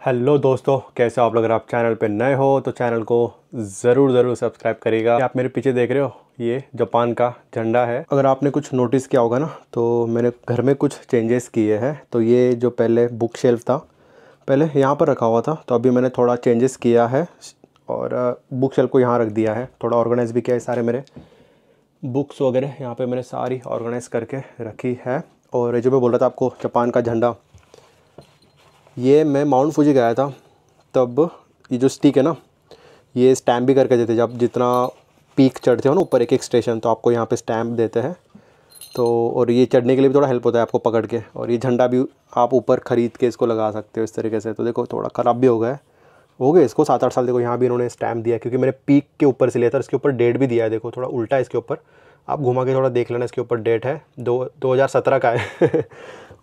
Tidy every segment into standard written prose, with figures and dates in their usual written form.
Hello दोस्तों, कैसे हो आप लोग। अगर आप चैनल पे नए हो तो चैनल को ज़रूर सब्सक्राइब करिएगा। आप मेरे पीछे देख रहे हो, ये जापान का झंडा है। अगर आपने कुछ नोटिस किया होगा ना, तो मैंने घर में कुछ चेंजेस किए हैं। तो ये जो पहले बुक शेल्फ था, पहले यहाँ पर रखा हुआ था, तो अभी मैंने थोड़ा चेंजेस किया है और बुक शेल्फ को यहाँ रख दिया है। थोड़ा ऑर्गेनाइज़ भी किया है, सारे मेरे बुक्स वगैरह यहाँ पर मैंने सारी ऑर्गेनाइज़ करके रखी है। और जो मैं बोल रहा था आपको, जापान का झंडा, ये मैं माउंट फूजी गया था तब ये जो स्टिक है ना, ये स्टैम्प भी करके देते। जब जितना पीक चढ़ते हो ना ऊपर, एक एक स्टेशन, तो आपको यहाँ पे स्टैम्प देते हैं। तो और ये चढ़ने के लिए भी थोड़ा हेल्प होता है आपको पकड़ के। और ये झंडा भी आप ऊपर ख़रीद के इसको लगा सकते हो इस तरीके से। तो देखो थोड़ा ख़राब भी हो गए इसको 7-8 साल। देखो यहाँ भी इन्होंने स्टैम्प दिया, क्योंकि मैंने पीक के ऊपर से लिया था। इसके ऊपर डेट भी दिया है, देखो थोड़ा उल्टा है इसके ऊपर, आप घुमा के थोड़ा देख लेना। इसके ऊपर डेट है 2017 का है।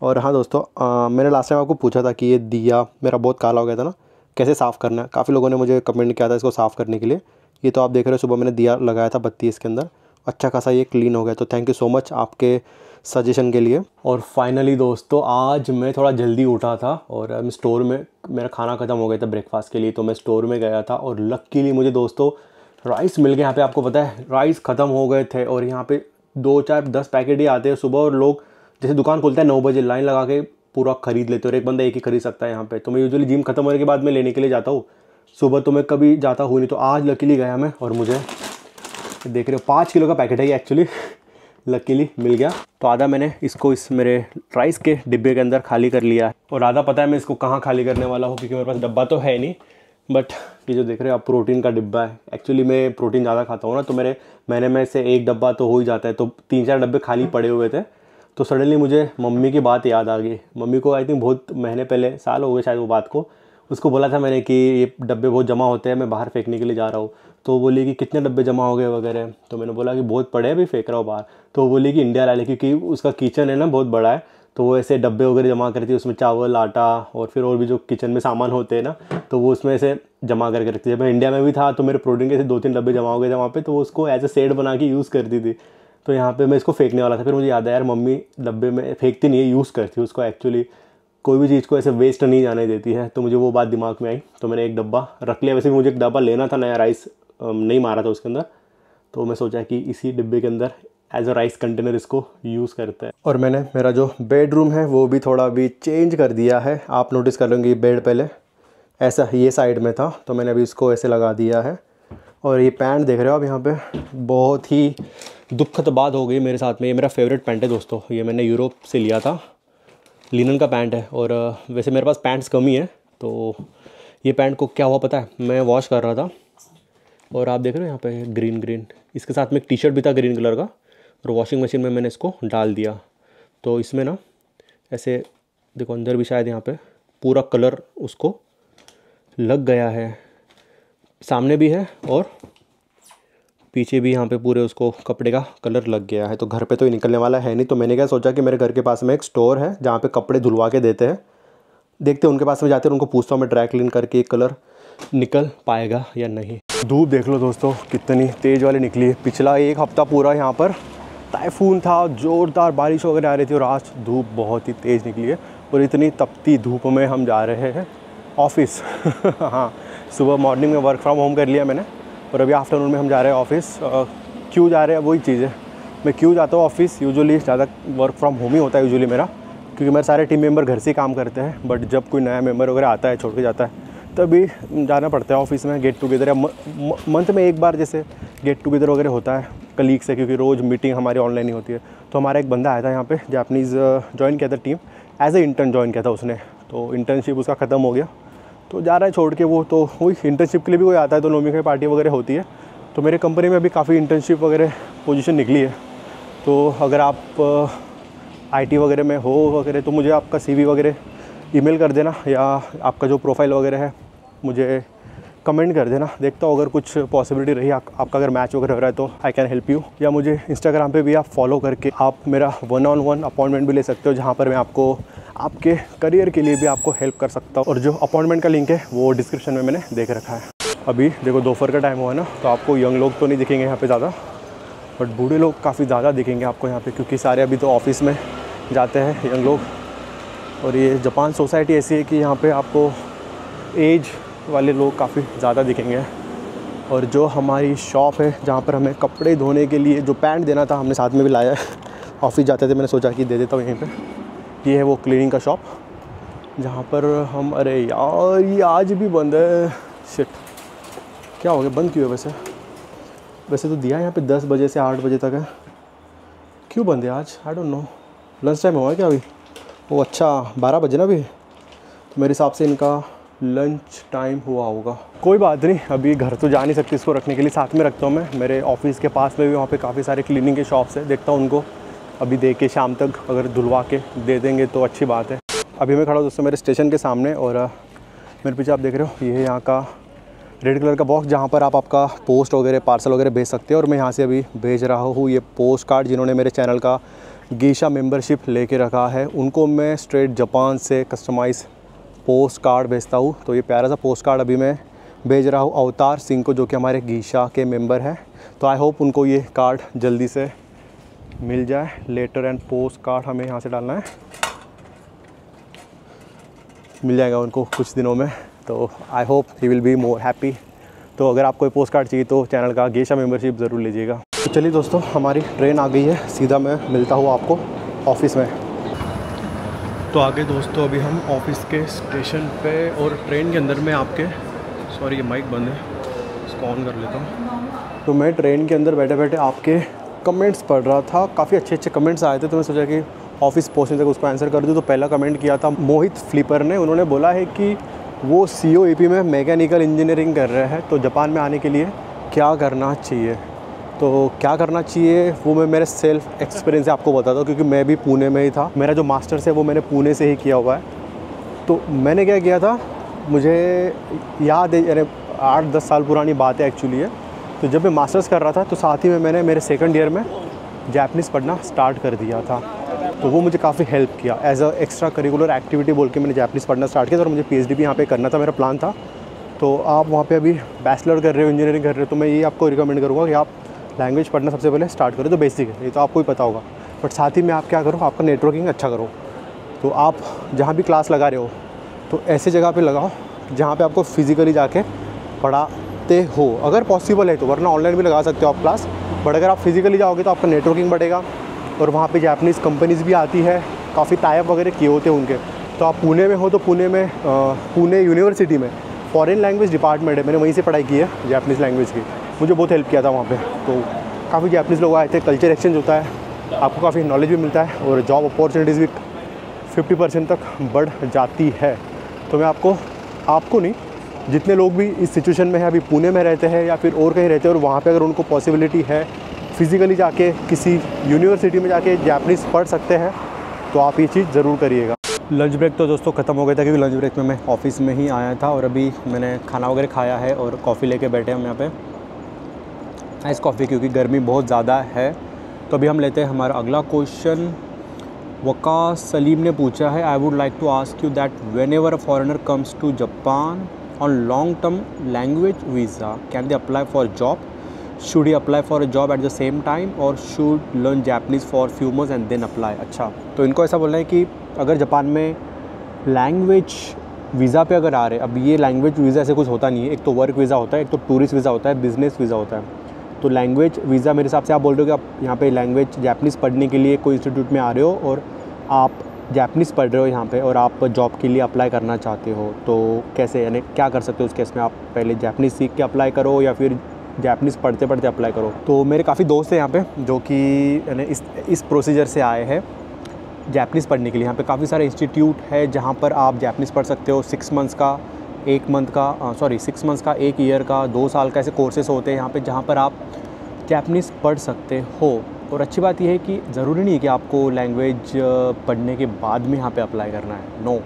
और हाँ दोस्तों, मैंने लास्ट टाइम आपको पूछा था कि ये दिया मेरा बहुत काला हो गया था ना, कैसे साफ़ करना है। काफ़ी लोगों ने मुझे कमेंट किया था इसको साफ़ करने के लिए। ये तो आप देख रहे हो, सुबह मैंने दिया लगाया था बत्ती इसके अंदर, अच्छा खासा ये क्लीन हो गया। तो थैंक यू सो मच आपके सजेशन के लिए। और फाइनली दोस्तों, आज मैं थोड़ा जल्दी उठा था और मैं स्टोर में, मेरा खाना ख़त्म हो गया था ब्रेकफास्ट के लिए, तो मैं स्टोर में गया था। और लकीली मुझे दोस्तों राइस मिल गया। यहाँ पे आपको पता है राइस ख़त्म हो गए थे, और यहाँ पे 2-4-10 पैकेट ही आते हैं सुबह। और लोग जैसे दुकान खुलता है 9 बजे, लाइन लगा के पूरा ख़रीद लेते हो। और एक बंदा एक ही खरीद सकता है यहाँ पे। तो मैं यूजुअली जिम खत्म होने के बाद मैं लेने के लिए जाता हूँ। सुबह तो मैं कभी जाता हूँ नहीं, तो आज लकीली गया मैं, और मुझे देख रहे हो 5 किलो का पैकेट है ये एक्चुअली, लकीली मिल गया। तो आधा मैंने इसको इस मेरे राइस के डिब्बे के अंदर खाली कर लिया है, और आधा पता है मैं इसको कहाँ खाली करने वाला हूँ, क्योंकि मेरे पास डब्बा तो है नहीं। बट ये जो देख रहे हो आप, प्रोटीन का डिब्बा है। एक्चुअली मैं प्रोटीन ज़्यादा खाता हूँ ना, तो मेरे महीने में से एक डब्बा तो हो ही जाता है। तो 3-4 डब्बे खाली पड़े हुए थे। तो सडनली मुझे मम्मी की बात याद आ गई। मम्मी को आई थिंक बहुत महीने पहले, साल हो गए शायद वो बात को, उसको बोला था मैंने कि ये डब्बे बहुत जमा होते हैं, मैं बाहर फेंकने के लिए जा रहा हूँ। तो वो बोली कि कितने डब्बे जमा हो गए वगैरह। तो मैंने बोला कि बहुत पड़े हैं, अभी फेंक रहा हूँ बाहर। तो वो बोली कि इंडिया ला ले, क्योंकि उसका किचन है ना बहुत बड़ा है। तो वो ऐसे डब्बे वगैरह जमा करती है, उसमें चावल, आटा और फिर और भी जो किचन में सामान होते हैं ना, तो वो उसमें ऐसे जमा करके रखती है। मैं इंडिया में भी था तो मेरे प्रोटीन के ऐसे 2-3 डब्बे जमा हो गए थे वहाँ पे, तो वो उसको एज ए सेट बना के यूज़ करती थी। तो यहाँ पे मैं इसको फेंकने वाला था, फिर मुझे याद आया यार मम्मी डब्बे में फेंकती नहीं है, यूज़ करती है उसको। एक्चुअली कोई भी चीज़ को ऐसे वेस्ट नहीं जाने देती है। तो मुझे वो बात दिमाग में आई, तो मैंने एक डब्बा रख लिया। वैसे भी मुझे एक डब्बा लेना था, नया राइस नहीं मारा था उसके अंदर, तो मैं सोचा कि इसी डिब्बे के अंदर एज अ राइस कंटेनर इसको यूज़ करते हैं। और मैंने मेरा जो बेडरूम है वो भी थोड़ा अभी चेंज कर दिया है। आप नोटिस कर लेंगे, बेड पहले ऐसा ये साइड में था, तो मैंने अभी इसको ऐसे लगा दिया है। और ये पैंट देख रहे हो आप यहाँ पे, बहुत ही दुखद बात हो गई मेरे साथ में। ये मेरा फेवरेट पैंट है दोस्तों, ये मैंने यूरोप से लिया था, लिनन का पैंट है। और वैसे मेरे पास पैंट्स कम ही है, तो ये पैंट को क्या हुआ पता है, मैं वॉश कर रहा था और आप देख रहे हो यहाँ पे ग्रीन, इसके साथ में एक टी शर्ट भी था ग्रीन कलर का, और वॉशिंग मशीन में मैंने इसको डाल दिया। तो इसमें ना ऐसे देखो, अंदर भी शायद यहाँ पे पूरा कलर उसको लग गया है, सामने भी है और पीछे भी यहाँ पे पूरे उसको कपड़े का कलर लग गया है। तो घर पे तो ये निकलने वाला है नहीं, तो मैंने क्या सोचा कि मेरे घर के पास में एक स्टोर है जहाँ पे कपड़े धुलवा के देते हैं। देखते हैं उनके पास में जाते हैं, उनको पूछता हूँ मैं ड्राई क्लीन करके ये कलर निकल पाएगा या नहीं। धूप देख लो दोस्तों कितनी तेज़ वाली निकली है। पिछला एक हफ्ता पूरा यहाँ पर टाइफून था, ज़ोरदार बारिश वगैरह आ रही थी, और आज धूप बहुत ही तेज़ निकली है। और इतनी तपती धूप में हम जा रहे हैं ऑफिस। हाँ, सुबह मॉर्निंग में वर्क फ्रॉम होम कर लिया मैंने, और अभी आफ्टरनून में हम जा रहे हैं ऑफिस। क्यों जा रहे हैं वही चीज़ है, मैं क्यों जाता हूँ ऑफिस। यूजुअली ज़्यादा वर्क फ्रॉम होम ही होता है यूजुअली मेरा, क्योंकि मेरे सारे टीम मेंबर घर से ही काम करते हैं। बट जब कोई नया मेंबर वगैरह आता है, छोड़ के जाता है, तभी जाना पड़ता है ऑफिस में। गेट टुगेदर या मंथ में एक बार जैसे गेट टुगेदर वगैरह होता है कलीग से, क्योंकि रोज़ मीटिंग हमारी ऑनलाइन ही होती है। तो हमारा एक बंदा आया था यहाँ पे, जापानीज़, ज्वाइन किया था team, as a intern join किया था उसने। तो इंटर्नशिप उसका ख़त्म हो गया, तो जा रहा है छोड़ के वो। तो वही इंटर्नशिप के लिए भी कोई आता है तो नोमी की पार्टी वगैरह होती है। तो मेरे कंपनी में अभी काफ़ी इंटर्नशिप वगैरह पोजीशन निकली है। तो अगर आप आईटी वगैरह में हो वगैरह, तो मुझे आपका CV वगैरह ईमेल कर देना, या आपका जो प्रोफाइल वगैरह है मुझे कमेंट कर देना। देखता हूँ अगर कुछ पॉसिबिलिटी रही आपका अगर मैच वगैरह हो रहा है तो आई कैन हेल्प यू। या मुझे इंस्टाग्राम पे भी आप फॉलो करके आप मेरा 1-on-1 अपॉइंटमेंट भी ले सकते हो, जहाँ पर मैं आपको आपके करियर के लिए भी आपको हेल्प कर सकता हूँ। और जो अपॉइंटमेंट का लिंक है वो डिस्क्रिप्शन में मैंने देख रखा है। अभी देखो दोपहर का टाइम हुआ है ना, तो आपको यंग लोग तो नहीं दिखेंगे यहाँ पे ज़्यादा, बट बूढ़े लोग काफ़ी ज़्यादा दिखेंगे आपको यहाँ पे, क्योंकि सारे अभी तो ऑफिस में जाते हैं यंग लोग। और ये जापान सोसाइटी ऐसी है कि यहाँ पे आपको एज वाले लोग काफ़ी ज़्यादा दिखेंगे। और जो हमारी शॉप है जहाँ पर हमें कपड़े धोने के लिए जो पैंट देना था हमने साथ में भी लाया है। ऑफिस जाते थे मैंने सोचा कि दे देता हूँ यहीं पे। ये है वो क्लीनिंग का शॉप जहाँ पर हम, अरे यार ये आज भी बंद है, शिट क्या हो गया, बंद क्यों है? वैसे तो दिया है यहाँ पे 10 बजे से 8 बजे तक है, क्यों बंद है आज? I don't know, lunch time हुआ है क्या अभी? वो अच्छा 12 बजे ना अभी, तो मेरे हिसाब से इनका लंच टाइम हुआ होगा। कोई बात नहीं, अभी घर तो जा नहीं सकती इसको रखने के लिए, साथ में रखता हूँ मैं। मेरे ऑफिस के पास में भी वहाँ पे काफ़ी सारे क्लीनिंग के शॉप्स है, देखता हूँ उनको अभी दे के शाम तक अगर धुलवा के दे देंगे तो अच्छी बात है। अभी मैं खड़ा हूँ दोस्तों मेरे स्टेशन के सामने और मेरे पीछे आप देख रहे हो ये है यहाँ का रेड कलर का बॉक्स जहाँ पर आप आपका पोस्ट वगैरह पार्सल वगैरह भेज सकते हो। और मैं यहाँ से अभी भेज रहा हूँ ये पोस्ट कार्ड। जिन्होंने मेरे चैनल का गीशा मेंबरशिप लेके रखा है उनको मैं स्ट्रेट जापान से कस्टमाइज़ पोस्ट कार्ड भेजता हूँ। तो ये प्यारा सा पोस्ट कार्ड अभी मैं भेज रहा हूँ अवतार सिंह को, जो कि हमारे गीशा के मेंबर हैं। तो आई होप उनको ये कार्ड जल्दी से मिल जाए। लेटर एंड पोस्ट कार्ड हमें यहाँ से डालना है, मिल जाएगा उनको कुछ दिनों में। तो I hope he will be more happy. तो अगर आपको पोस्ट कार्ड चाहिए तो चैनल का गीशा मेंबरशिप ज़रूर लीजिएगा। तो चलिए दोस्तों हमारी ट्रेन आ गई है, सीधा मैं मिलता हूँ आपको ऑफिस में। तो आगे दोस्तों अभी हम ऑफिस के स्टेशन पे और ट्रेन के अंदर में आपके, सॉरी ये माइक बंद है, इसको ऑन कर लेता हूँ। तो मैं ट्रेन के अंदर बैठे बैठे आपके कमेंट्स पढ़ रहा था, काफ़ी अच्छे अच्छे कमेंट्स आए थे। तो मैं सोचा कि ऑफिस पहुँचने तक उसको आंसर कर दूँ। तो पहला कमेंट किया था मोहित फ्लिपर ने, उन्होंने बोला है कि वो COEP में मैकेनिकल इंजीनियरिंग कर रहे हैं, तो जापान में आने के लिए क्या करना चाहिए। तो क्या करना चाहिए वो मैं मेरे सेल्फ एक्सपीरियंस से आपको बताता हूँ, क्योंकि मैं भी पुणे में ही था। मेरा जो मास्टर्स है वो मैंने पुणे से ही किया हुआ है। तो मैंने क्या किया था, मुझे याद है, यानी 8-10 साल पुरानी बात है एक्चुअली है। तो जब मैं मास्टर्स कर रहा था तो साथ ही में मैंने मेरे सेकंड ईयर में जापानीज़ पढ़ना स्टार्ट कर दिया था। तो वो मुझे काफ़ी हेल्प किया as a extra curricular activity बोल के मैंने जापानीज़ पढ़ना स्टार्ट किया। और मुझे PhD भी यहाँ पे करना था, मेरा प्लान था। तो आप वहाँ पे अभी बैचलर कर रहे हो, इंजीनियरिंग कर रहे हो, तो मैं ये आपको रिकमेंड करूँगा कि आप लैंग्वेज पढ़ना सबसे पहले स्टार्ट करो। तो बेसिक है, ये तो आपको ही पता होगा, बट साथ ही में आप क्या करो, आपका नेटवर्किंग अच्छा करो। तो आप जहाँ भी क्लास लगा रहे हो तो ऐसे जगह पे लगाओ जहाँ पे आपको फिज़िकली जाके पढ़ाते हो, अगर पॉसिबल है तो, वरना ऑनलाइन भी लगा सकते हो आप क्लास। बट अगर आप फिज़िकली जाओगे तो आपका नेटवर्किंग बढ़ेगा। और वहाँ पे जापानीज़ कंपनीज़ भी आती है, काफ़ी टाइप वगैरह किए होते हैं उनके। तो आप पुणे में हो तो पुणे में पुणे यूनिवर्सिटी में फॉरेन लैंग्वेज डिपार्टमेंट है, मैंने वहीं से पढ़ाई की है जापानीज़ लैंग्वेज की। मुझे बहुत हेल्प किया था वहाँ पे। तो काफ़ी जापानीज़ लोग आए थे, कल्चर एक्सचेंज होता है, आपको काफ़ी नॉलेज भी मिलता है और जॉब अपॉर्चुनिटीज़ भी 50% तक बढ़ जाती है। तो मैं आपको नहीं, जितने लोग भी इस सिचुएशन में है, अभी पुणे में रहते हैं या फिर और कहीं रहते हैं और वहाँ पे अगर उनको पॉसिबिलिटी है फिज़िकली जाके किसी यूनिवर्सिटी में जाके जापानीज़ पढ़ सकते हैं, तो आप ये चीज़ ज़रूर करिएगा। लंच ब्रेक तो दोस्तों ख़त्म हो गया था, क्योंकि लंच ब्रेक में मैं ऑफिस में ही आया था और अभी मैंने खाना वगैरह खाया है और कॉफ़ी लेके बैठे हम यहाँ पे, आइस कॉफ़ी, क्योंकि गर्मी बहुत ज़्यादा है। तो अभी हम लेते हैं हमारा अगला क्वेश्चन। वकास सलीम ने पूछा है, I would like to ask you that whenever a foreigner comes to Japan on long term language visa, can they apply for job? Should he apply for a job at the same time और should learn Japanese for few months and then apply? अच्छा, तो इनको ऐसा बोलना है कि अगर Japan में लैंग्वेज वीज़ा पे अगर आ रहे, अब ये लैंग्वेज वीज़ा ऐसे कुछ होता नहीं है, एक तो वर्क वीज़ा होता है, एक तो टूरिस्ट वीज़ा होता है, बिज़नेस वीज़ा होता है। तो लैंग्वेज वीज़ा मेरे हिसाब से आप बोल रहे हो कि आप यहाँ पे लैंग्वेज जापानीज़ पढ़ने के लिए कोई इंस्टीट्यूट में आ रहे हो और आप जापानीज़ पढ़ रहे हो यहाँ पे और आप जॉब के लिए अप्लाई करना चाहते हो, तो कैसे, यानी क्या कर सकते हो उस केस में? आप पहले जापानीज़ सीख के अप्लाई करो या फिर जापानीज़ पढ़ते पढ़ते अप्लाई करो? तो मेरे काफ़ी दोस्त हैं यहाँ पे जो कि यानी इस प्रोसीजर से आए हैं जापानीज़ पढ़ने के लिए। यहाँ पे काफ़ी सारे इंस्टीट्यूट है जहाँ पर आप जापानीज़ पढ़ सकते हो। 6 मंथ्स का, 1 मंथ का, 6 मंथ्स का, 1 ईयर का, 2 साल का, ऐसे कोर्सेस होते हैं यहाँ पे जहाँ पर आप जापानीज़ पढ़ सकते हो। और अच्छी बात यह है कि ज़रूरी नहीं है कि आपको लैंग्वेज पढ़ने के बाद में यहाँ पे अप्लाई करना है। नो,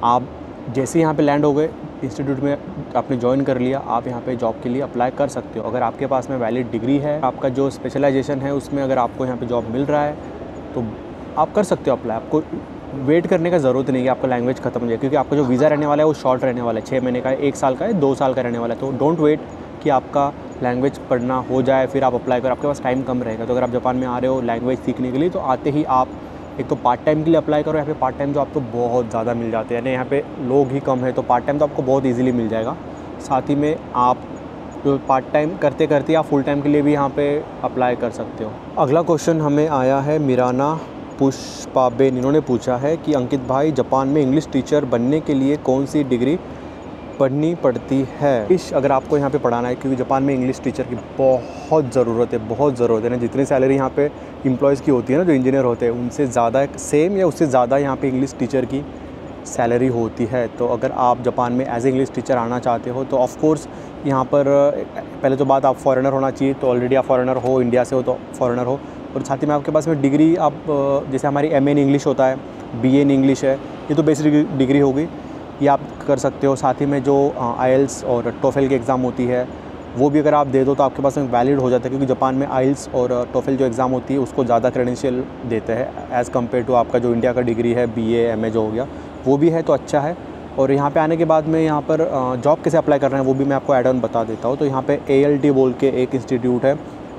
आप जैसे यहाँ पे लैंड हो गए इंस्टीट्यूट में, आपने ज्वाइन कर लिया, आप यहाँ पे जॉब के लिए अप्लाई कर सकते हो। अगर आपके पास में वैलिड डिग्री है, आपका जो स्पेशलाइजेशन है उसमें अगर आपको यहाँ पे जॉब मिल रहा है तो आप कर सकते हो अप्लाई। आपको वेट करने का ज़रूरत नहीं है कि आपका लैंग्वेज ख़त्म हो जाए, क्योंकि आपका जो वीज़ा रहने वाला है वो शॉर्ट रहने वाला है, 6 महीने का है, 1 साल का है, 2 साल का रहने वाला है। तो डोंट वेट कि आपका लैंग्वेज पढ़ना हो जाए फिर आप अप्लाई करो, आपके पास टाइम कम रहेगा। तो अगर आप जापान में आ रहे हो लैंग्वेज सीखने के लिए, तो आते ही आप एक तो पार्ट टाइम के लिए अप्लाई करो, यहाँ पे पार्ट टाइम जो आपको बहुत ज़्यादा मिल जाते हैं, यानी यहाँ पे लोग ही कम है तो पार्ट टाइम तो आपको बहुत ईजिली मिल जाएगा। साथ ही में आप जो पार्ट टाइम करते करते आप फुल टाइम के लिए भी यहाँ पे अप्लाई कर सकते हो। अगला क्वेश्चन हमें आया है मिराना पुष्पाबेन, इन्होंने पूछा है कि अंकित भाई, जापान में इंग्लिश टीचर बनने के लिए कौन सी डिग्री पढ़नी पड़ती है? अगर आपको यहाँ पे पढ़ाना है, क्योंकि जापान में इंग्लिश टीचर की बहुत ज़रूरत है ना। जितनी सैलरी यहाँ पे एम्प्लॉयज़ की होती है ना, जो इंजीनियर होते हैं, उनसे ज़्यादा सेम या उससे ज़्यादा यहाँ पे इंग्लिश टीचर की सैलरी होती है। तो अगर आप जापान में एज ए इंग्लिश टीचर आना चाहते हो तो ऑफ़ कोर्स यहाँ पर पहले तो बात, आप फॉरेनर होना चाहिए। तो ऑलरेडी आप फॉरेनर हो, इंडिया से हो तो फॉरेनर हो, और साथ ही में आपके पास में डिग्री, आप जैसे हमारी एमए इन इंग्लिश होता है, बीए इन इंग्लिश है, ये तो बेसिक डिग्री होगी, ये आप कर सकते हो। साथ ही में जो आइल्स और टोफेल की एग्ज़ाम होती है वो भी अगर आप दे दो तो आपके पास में वैलिड हो जाता है, क्योंकि जापान में आइल्स और टोफेल जो एग्ज़ाम होती है उसको ज़्यादा क्रेडेंशियल देते हैं एज़ कम्पेयर टू आपका जो इंडिया का डिग्री है, बीए एमए जो हो गया, वो भी है तो अच्छा है। और यहाँ पे आने के बाद में यहाँ पर जॉब कैसे अप्लाई करना है वो भी मैं आपको एड ऑन बता देता हूँ। तो यहाँ पे ALT बोल के एक इंस्टीट्यूट है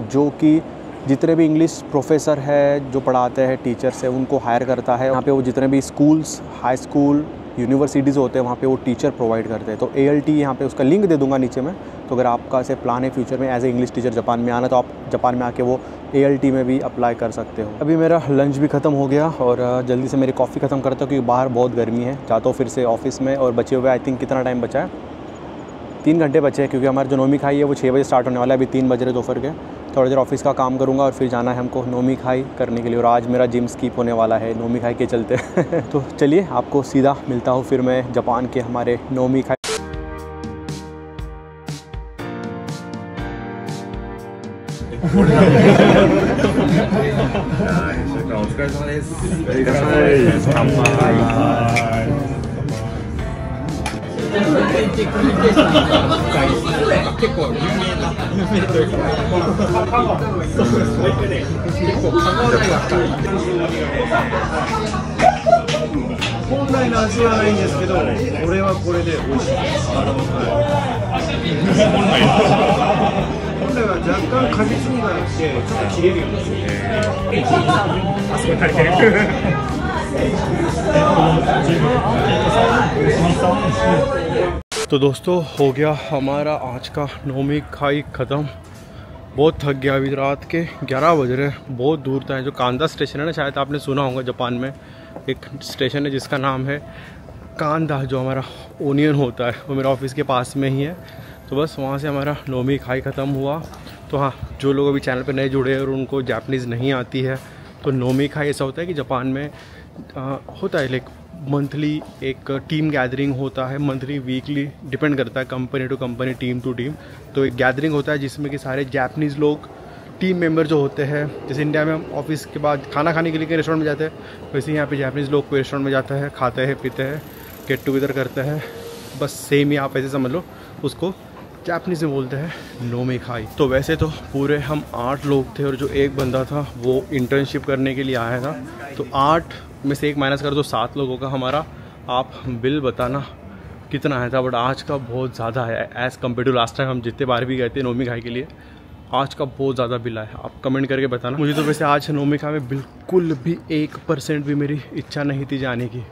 जो कि जितने भी इंग्लिश प्रोफेसर है जो पढ़ाते हैं, टीचर्स है, उनको हायर करता है। यहाँ पे वो जितने भी स्कूल्स, हाई स्कूल, यूनिवर्सिटीज़ होते हैं वहाँ पे वो टीचर प्रोवाइड करते हैं। तो ALT यहाँ पे उसका लिंक दे दूँगा नीचे में। तो अगर आपका ऐसे प्लान है फ्यूचर में as a English teacher Japan में आना, तो आप जापान में आके वो ALT में भी अप्लाई कर सकते हो। अभी मेरा लंच भी ख़त्म हो गया और जल्दी से मेरी कॉफ़ी ख़त्म करता हूँ, क्योंकि बाहर बहुत गर्मी है। जाता हूँ फिर से ऑफिस में, और बचे हुए आई थिंक कितना टाइम बचा है, 3 घंटे बचे हैं, क्योंकि हमारा जो नोमी खाई है वो 6 बजे स्टार्ट होने वाला है। अभी 3 बज रहे दोपहर के। थोड़ी देर ऑफिस का काम करूँगा और फिर जाना है हमको नोमी खाई करने के लिए। और आज मेरा जिम स्किप होने वाला है नोमी खाई के चलते तो चलिए आपको सीधा मिलता हूँ फिर मैं जापान के हमारे नोमी खाई।本来の味はないんですけど、これはこれで美味しいです。本来は若干果実味があってちょっと切れるようにしてあそこに足りてるतो दोस्तों हो गया हमारा आज का नोमी खाई ख़त्म। बहुत थक गया, अभी रात के 11 बज रहे, बहुत दूर था। जो कांदा स्टेशन है ना, शायद आपने सुना होगा, जापान में एक स्टेशन है जिसका नाम है कांदा, जो हमारा ओनियन होता है, वो मेरे ऑफिस के पास में ही है। तो बस वहाँ से हमारा नोमी खाई ख़त्म हुआ। तो हाँ, जो लोग अभी चैनल पे नए जुड़े हैं और उनको जापानीज़ नहीं आती है, तो नोमी खाई ऐसा होता है कि जापान में होता है, लाइक मंथली एक टीम गैदरिंग होता है, मंथली वीकली डिपेंड करता है, company to company, team to team. तो एक गैदरिंग होता है जिसमें कि सारे जापानीज़ लोग, टीम मेंबर जो होते हैं, जैसे इंडिया में हम ऑफिस के बाद खाना खाने के लिए रेस्टोरेंट में जाते हैं, वैसे यहाँ पे जापानीज़ लोग कोई रेस्टोरेंट में जाता है, खाते हैं, पीते हैं, गेट टुगेदर करते हैं। बस सेम ही आप ऐसे समझ लो, उसको जापानीज़ में बोलते हैं नोमी खाई। तो वैसे तो पूरे हम 8 लोग थे और जो एक बंदा था वो इंटर्नशिप करने के लिए आया था। तो 8 में से 1 माइनस कर दो, 7 लोगों का हमारा। आप बिल बताना कितना आया था, बट आज का बहुत ज़्यादा है as compare to last time हम जितने बार भी गए थे नोमी खाई के लिए। आज का बहुत ज़्यादा बिल आया, आप कमेंट करके बताना। मुझे तो वैसे आज नोमी खाई में बिल्कुल भी 1% भी मेरी इच्छा नहीं थी जाने की,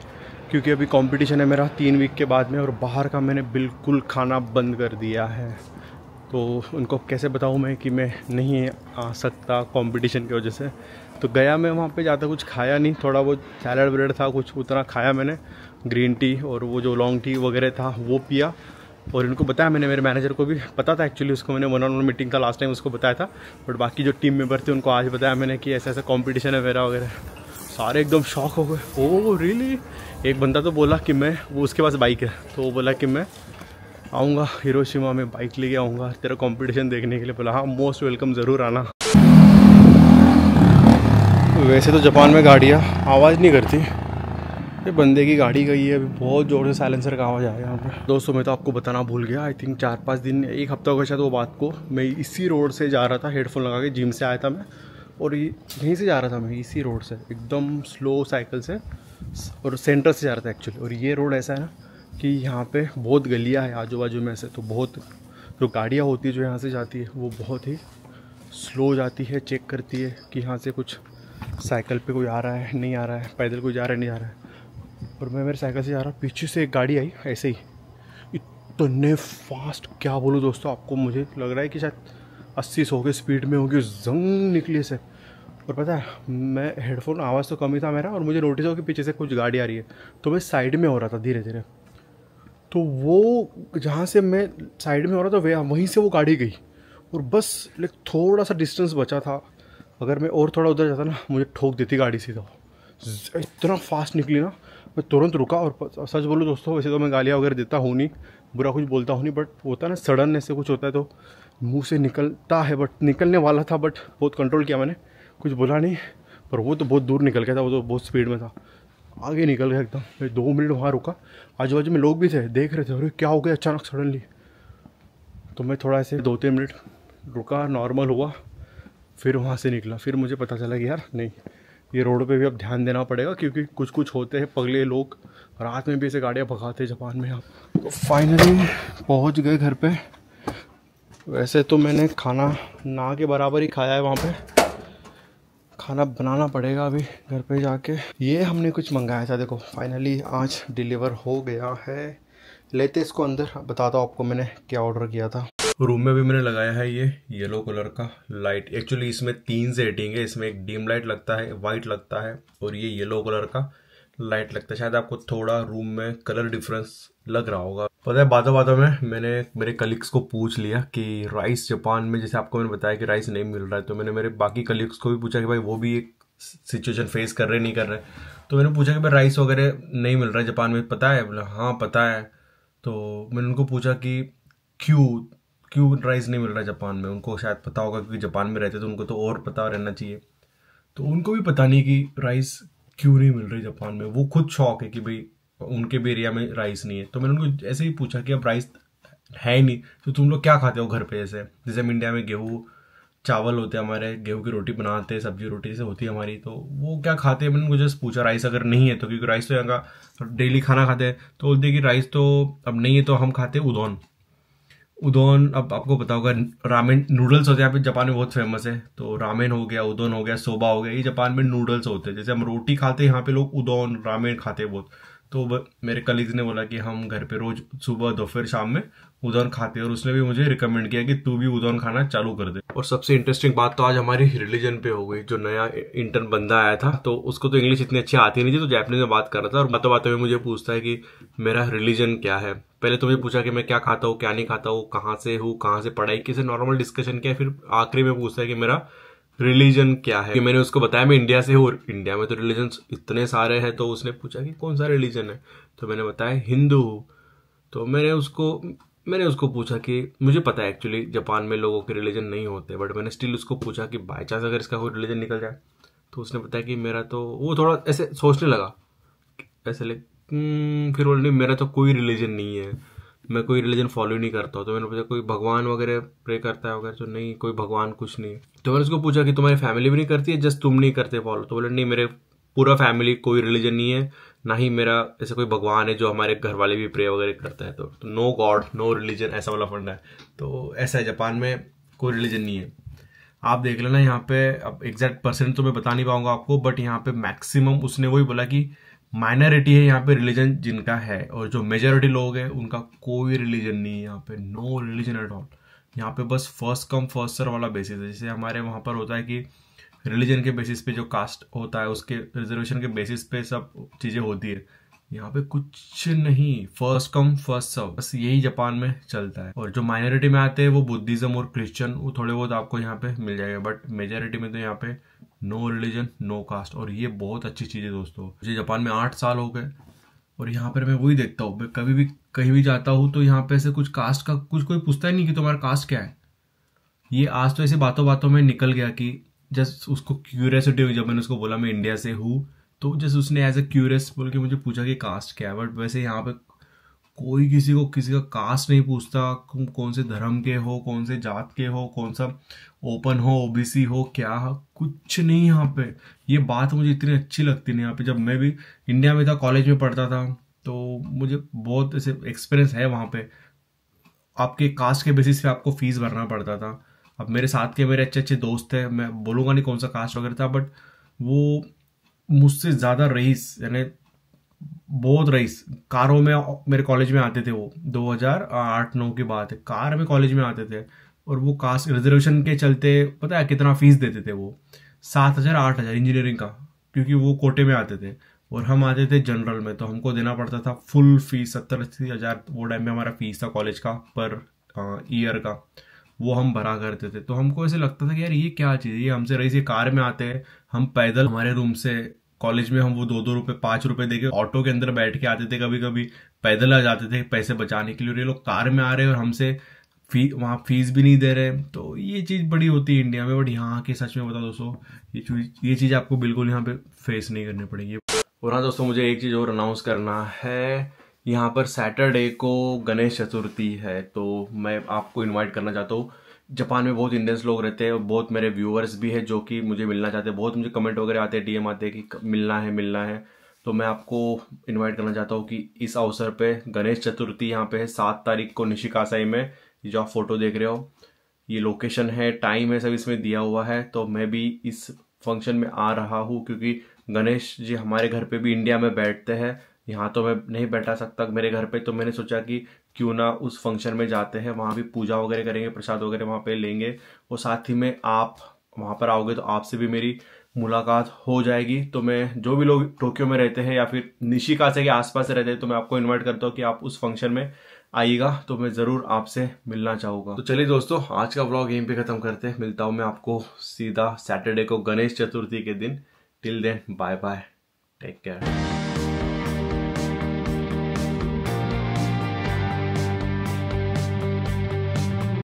क्योंकि अभी कंपटीशन है मेरा 3 वीक के बाद में, और बाहर का मैंने बिल्कुल खाना बंद कर दिया है। तो उनको कैसे बताऊँ मैं कि मैं नहीं आ सकता कंपटीशन की वजह से। तो गया मैं वहाँ पे ज़्यादा कुछ खाया नहीं, थोड़ा बहुत सैलड ब्रेड था, कुछ उतना खाया मैंने, ग्रीन टी और वो जो लॉन्ग टी वगैरह था वो पिया। और इनको बताया मैंने, मेरे मैनेजर को भी पता था एक्चुअली, उसको मैंने 1-on-1 मीटिंग था लास्ट टाइम, उसको बताया था। बट बाकी जो टीम मेंबर थे उनको आज बताया मैंने कि ऐसा ऐसा कॉम्पिटिशन है मेरा वगैरह। सारे एकदम शॉक हो गए, ओह रियली। एक बंदा तो बोला कि मैं, वो उसके पास बाइक है, तो वो बोला कि मैं आऊँगा हिरोशिमा में, बाइक लेके आऊँगा तेरा कंपटीशन देखने के लिए। बोला हाँ, मोस्ट वेलकम, ज़रूर आना। वैसे तो जापान में गाड़ियाँ आवाज़ नहीं करती, ये बंदे की गाड़ी गई है, अभी बहुत ज़ोर से साइलेंसर का आवाज़ आया यहाँ पे। दोस्तों मैं तो आपको बताना भूल गया, आई थिंक 4-5 दिन, 1 हफ्ता हो गया शायद वो बात को। मैं इसी रोड से जा रहा था, हेडफोन लगा के, जिम से आया था मैं, और यहीं से जा रहा था मैं, इसी रोड से एकदम स्लो साइकिल से, और सेंटर से जा रहा था एक्चुअली। और ये रोड ऐसा है ना कि यहाँ पे बहुत गलियाँ है आजू बाजू में से, तो बहुत जो गाड़ियाँ होती है जो यहाँ से जाती है वो बहुत ही स्लो जाती है, चेक करती है कि यहाँ से कुछ साइकिल पे कोई आ रहा है नहीं आ रहा है, पैदल कोई जा रहा है नहीं जा रहा है, और मैं मेरे साइकिल से जा रहा, पीछे से एक गाड़ी आई ऐसे ही इतने फास्ट, क्या बोलूँ दोस्तों आपको, मुझे लग रहा है कि शायद 80-100 के स्पीड में होगी, जंग निकली से। और पता है मैं हेडफोन आवाज़ तो कम ही था मेरा, और मुझे नोटिस हो कि पीछे से कुछ गाड़ी आ रही है, तो मैं साइड में हो रहा था धीरे धीरे, तो वो जहाँ से मैं साइड में हो रहा था वहीं से वो गाड़ी गई, और बस थोड़ा सा डिस्टेंस बचा था, अगर मैं और थोड़ा उधर जाता ना मुझे ठोक देती गाड़ी सीधा, इतना फास्ट निकली ना। मैं तुरंत रुका, और सच बोलूँ दोस्तों वैसे तो मैं गालियाँ वगैरह देता हूँ नहीं, बुरा कुछ बोलता हूँ नहीं, बट होता है ना सडन ऐसे कुछ होता है तो मुंह से निकलता है, बट निकलने वाला था, बट बहुत कंट्रोल किया मैंने, कुछ बोला नहीं। पर वो तो बहुत दूर निकल गया था, वो तो बहुत स्पीड में था, आगे निकल गया एकदम। मैं 2 मिनट वहाँ रुका, आजू बाजू में लोग भी थे, देख रहे थे, अरे क्या हो गया अचानक सडनली। तो मैं थोड़ा ऐसे 2-3 मिनट रुका, नॉर्मल हुआ, फिर वहाँ से निकला। फिर मुझे पता चला कि यार नहीं, ये रोड पे भी अब ध्यान देना पड़ेगा, क्योंकि कुछ कुछ होते हैं पगले लोग, रात में भी ऐसे गाड़ियाँ भगाते हैं जापान में। आप तो फाइनली पहुँच गए घर पे। वैसे तो मैंने खाना ना के बराबर ही खाया है, वहाँ पे खाना बनाना पड़ेगा अभी घर पे जाके। ये हमने कुछ मंगाया था, देखो फाइनली आज डिलीवर हो गया है। लेते इसको अंदर, बताता हूँ आपको मैंने क्या ऑर्डर किया था। रूम में भी मैंने लगाया है ये येलो कलर का लाइट। एक्चुअली इसमें 3 सेटिंग है, इसमें एक डिम लाइट लगता है, वाइट लगता है, और ये येलो कलर का लाइट लगता है। शायद आपको थोड़ा रूम में कलर डिफरेंस लग रहा होगा। पता है बातों बातों में मैंने मेरे कलीग्स को पूछ लिया कि राइस जापान में, जैसे आपको मैंने बताया कि राइस नहीं मिल रहा है, तो मैंने मेरे बाकी कलीग्स को भी पूछा कि भाई वो भी एक सिचुएशन फेस कर रहे नहीं कर रहे। तो मैंने पूछा कि भाई राइस वगैरह नहीं मिल रहा है जापान में, पता है? बोला हाँ पता है। तो मैंने उनको पूछा कि क्यों राइस नहीं मिल रहा है जापान में। उनको शायद पता होगा क्योंकि जापान में रहते तो उनको तो और पता रहना चाहिए। तो उनको भी पता नहीं कि राइस क्यों नहीं मिल रही जापान में। वो खुद शौक है कि भाई उनके भी एरिया में राइस नहीं है। तो मैंने उनको ऐसे ही पूछा कि अब राइस है ही नहीं तो तुम लोग क्या खाते हो घर पे? जैसे हम इंडिया में गेहूँ चावल होते हैं हमारे, गेहूं की रोटी बनाते हैं, सब्जी रोटी जैसे होती है हमारी, तो वो क्या खाते हैं? मैंने उनको जस्ट पूछा राइस अगर नहीं है तो, क्योंकि राइस तो यहाँ का डेली खाना खाते हैं। तो बोलते कि राइस तो अब नहीं है, तो हम खाते हैं उदोन। अब आपको पता होगा रामेन नूडल्स होते हैं यहाँ पे, जापान में बहुत फेमस है। तो रामेन हो गया, उदोन हो गया, सोबा हो गया, ये जापान में नूडल्स होते हैं। जैसे हम रोटी खाते हैं यहाँ पे लोग उदोन रामेन खाते हैं बहुत। तो मेरे कलीग्स ने बोला कि हम घर पे रोज सुबह दोपहर शाम में उदोन खाते हैं, और उसने भी मुझे रिकमेंड किया कि तू भी उदोन खाना चालू कर दे। और सबसे इंटरेस्टिंग बात तो आज हमारी रिलीजन पे हो गई। जो नया इंटर्न बंदा आया था तो उसको तो इंग्लिश इतनी अच्छी आती नहीं थी, तो जापानीज में बात कर रहा था, और बातों बातों में मुझे पूछता है कि मेरा रिलीजन क्या है। पहले तो मुझे पूछा कि मैं क्या खाता हूँ क्या नहीं खाता हूँ, कहाँ से हूँ, कहाँ से पढ़ाई की, से नॉर्मल डिस्कशन किया। फिर आखिरी में पूछता है कि मेरा रिलीजन क्या है। मैंने उसको बताया मैं इंडिया से हूँ, इंडिया में तो रिलीजन इतने सारे हैं। तो उसने पूछा कि कौन सा रिलीजन है, तो मैंने बताया हिंदू हूँ। तो मैंने उसको पूछा कि मुझे पता है एक्चुअली जापान में लोगों के रिलीजन नहीं होते, बट मैंने स्टिल उसको पूछा कि बाई चांस अगर इसका कोई रिलीजन निकल जाए। तो उसने बताया कि मेरा तो, वो थोड़ा ऐसे सोचने लगा ऐसे फिर बोल नहीं मेरा तो कोई रिलीजन नहीं है, मैं कोई रिलीजन फॉलो ही नहीं करता हूँ। तो मैंने पूछा कोई भगवान वगैरह प्रे करता है वगैरह? तो नहीं, कोई भगवान कुछ नहीं। तो मैंने उसको पूछा कि तुम्हारी फैमिली भी नहीं करती है, जस्ट तुम नहीं करते फॉलो? तो बोले नहीं, मेरे पूरा फैमिली कोई रिलीजन नहीं है, ना ही मेरा ऐसे कोई भगवान है जो हमारे घर वाले भी प्रे वगैरह करता है। तो नो गॉड नो रिलीजन, ऐसा वाला फंडा है। तो ऐसा है, जापान में कोई रिलीजन नहीं है। आप देख लेना यहाँ पे, अब एग्जैक्ट परसेंट तो मैं बता नहीं पाऊंगा आपको, बट यहाँ पे मैक्सिमम उसने वही बोला कि माइनॉरिटी है यहाँ पे रिलीजन जिनका है, और जो मेजोरिटी लोग हैं उनका कोई रिलीजन नहीं है यहाँ पे, नो रिलीजन एट ऑल। यहाँ पे बस फर्स्ट कम फर्स्ट सर्व वाला बेसिस है। जैसे हमारे वहाँ पर होता है कि रिलीजन के बेसिस पे जो कास्ट होता है उसके रिजर्वेशन के बेसिस पे सब चीजें होती है। यहाँ पे कुछ नहीं, फर्स्ट कम फर्स्ट सर्व, बस यही जापान में चलता है। और जो माइनॉरिटी में आते हैं वो बुद्धिज्म और क्रिश्चियन, वो थोड़े बहुत आपको यहाँ पे मिल जाएगा, बट मेजोरिटी में तो यहाँ पे नो रिलीजन नो कास्ट। और ये बहुत अच्छी चीज है दोस्तों। मुझे जापान में 8 साल हो गए, और यहाँ पर मैं वही देखता हूँ, मैं कभी भी कहीं भी जाता हूँ तो यहाँ पे ऐसे कुछ कास्ट का कुछ कोई पूछता ही नहीं कि तुम्हारा कास्ट क्या है। ये आज तो ऐसे बातों बातों में निकल गया कि जस्ट उसको क्यूरियसिटी हुई। जब मैंने उसको बोला मैं इंडिया से हूँ, तो जस्ट उसने एज ए क्यूरियस बोल के मुझे पूछा कि कास्ट क्या है। बट वैसे यहाँ पे कोई किसी का कास्ट नहीं पूछता, कौन से धर्म के हो, कौन से जात के हो, कौन सा ओपन हो, ओबीसी हो, क्या कुछ नहीं यहाँ पे। ये बात मुझे इतनी अच्छी लगती नहीं यहाँ पे। जब मैं भी इंडिया में था, कॉलेज में पढ़ता था, तो मुझे बहुत ऐसे एक्सपीरियंस है वहाँ पे। आपके कास्ट के बेसिस पे आपको फीस भरना पड़ता था। अब मेरे साथ के मेरे अच्छे अच्छे दोस्त थे, मैं बोलूंगा नहीं कौन सा कास्ट वगैरह था, बट वो मुझसे ज़्यादा रईस, यानी बहुत रईस कारों में मेरे कॉलेज में आते थे। वो 2008-9 की बात है, कार में कॉलेज में आते थे। और वो कास्ट रिजर्वेशन के चलते पता है कितना फीस देते थे वो? 7,000-8,000 इंजीनियरिंग का, क्योंकि वो कोटे में आते थे और हम आते थे जनरल में, तो हमको देना पड़ता था फुल फीस। 70-80,000 वो टाइम में हमारा फीस था कॉलेज का पर ईयर का, वो हम भरा करते थे। तो हमको ऐसे लगता था कि यार ये क्या चीज़ है, ये हमसे रईस ये कार में आते हैं, हम पैदल हमारे रूम से कॉलेज में हम वो 2-2 रुपए 5 रुपए देके ऑटो के अंदर बैठ के आते थे, कभी कभी पैदल आ जाते थे पैसे बचाने के लिए। और ये लोग कार में आ रहे हैं और हमसे वहाँ फीस भी नहीं दे रहे। तो ये चीज़ बड़ी होती है इंडिया में, बट यहाँ के सच में बता दोस्तों, ये चीज़ आपको बिल्कुल यहाँ पे फेस नहीं करनी पड़ेगी। और हाँ दोस्तों, मुझे एक चीज़ और अनाउंस करना है। यहाँ पर सैटरडे को गणेश चतुर्थी है, तो मैं आपको इनवाइट करना चाहता हूँ। जापान में बहुत इंडियंस लोग रहते हैं और बहुत मेरे व्यूअर्स भी हैं जो कि मुझे मिलना चाहते हैं। बहुत मुझे कमेंट वगैरह आते हैं, डीएम आते हैं कि मिलना है। तो मैं आपको इनवाइट करना चाहता हूँ कि इस अवसर पे गणेश चतुर्थी यहाँ पे है 7 तारीख को निशिकासाई में। ये जो आप फोटो देख रहे हो, ये लोकेशन है, टाइम है, सब इसमें दिया हुआ है। तो मैं भी इस फंक्शन में आ रहा हूँ क्योंकि गणेश जी हमारे घर पे भी इंडिया में बैठते हैं। यहाँ तो मैं नहीं बैठा सकता मेरे घर पे, तो मैंने सोचा कि क्यों ना उस फंक्शन में जाते हैं, वहाँ भी पूजा वगैरह करेंगे, प्रसाद वगैरह वहाँ पे लेंगे। और साथ ही में आप वहाँ पर आओगे तो आपसे भी मेरी मुलाकात हो जाएगी। तो मैं जो भी लोग टोक्यो में रहते हैं या फिर निशिकासा के आसपास रहते हैं, तो मैं आपको इन्वाइट करता हूँ कि आप उस फंक्शन में आइएगा, तो मैं ज़रूर आपसे मिलना चाहूँगा। तो चलिए दोस्तों, आज का व्लॉग यहीं पे ख़त्म करते हैं। मिलता हूँ मैं आपको सीधा सैटरडे को गणेश चतुर्थी के दिन। Till then bye bye, take care.